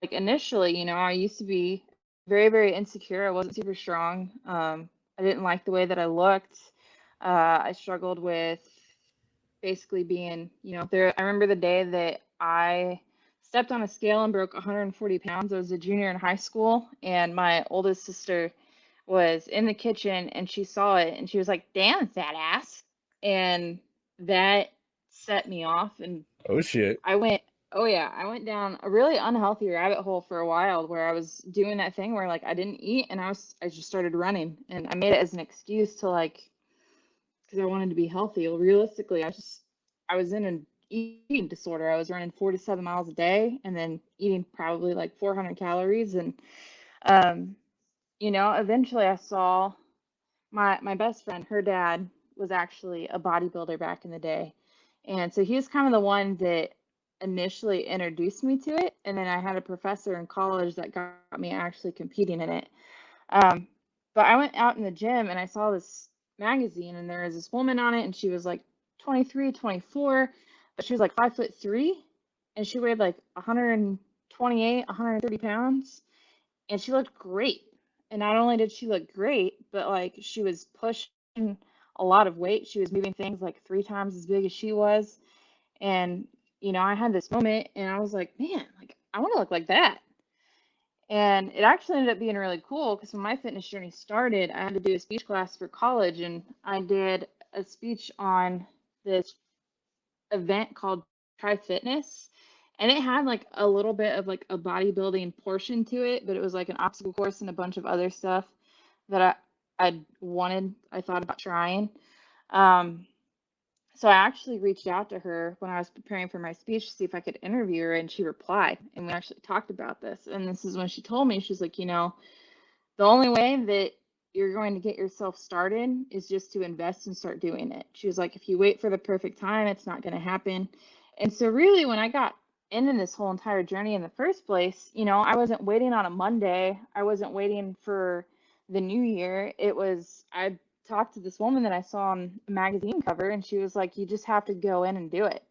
like initially, I used to be very, very insecure. I wasn't super strong. I didn't like the way that I looked. I struggled with basically being, there. I remember the day that I stepped on a scale and broke 140 pounds. I was a junior in high school, and my oldest sister was in the kitchen and she saw it and she was like, "Damn, fat ass." And that set me off. And Oh shit. I went, oh yeah, I went down a really unhealthy rabbit hole for a while where I was doing that thing where like I didn't eat and I just started running and I made it as an excuse to like, because I wanted to be healthy. Well, realistically, I was in an eating disorder. I was running 4 to 7 miles a day and then eating probably like 400 calories. And, um, eventually I saw my best friend, her dad was actually a bodybuilder back in the day. And so he was kind of the one that initially introduced me to it. And then I had a professor in college that got me actually competing in it. Um, but I went out in the gym and I saw this magazine and there was this woman on it and she was like 23, 24, but she was like 5'3" and she weighed like 128, 130 pounds and she looked great. And not only did she look great, but like she was pushing a lot of weight. She was moving things like 3 times as big as she was. And, I had this moment and I was like, man, like I want to look like that. And it actually ended up being really cool because when my fitness journey started, I had to do a speech class for college and I did a speech on this event called Try Fitness. And it had like a little bit of like a bodybuilding portion to it, but it was like an obstacle course and a bunch of other stuff that I thought about trying. Um, so I actually reached out to her when I was preparing for my speech to see if I could interview her, and she replied, and we actually talked about this. And this is when she told me, she's like, the only way that you're going to get yourself started is just to invest and start doing it. She was like, if you wait for the perfect time, it's not going to happen. And so, really, when I got into this whole entire journey in the first place, I wasn't waiting on a Monday. I wasn't waiting for the new year. I talked to this woman that I saw on a magazine cover, and she was like, you just have to go in and do it.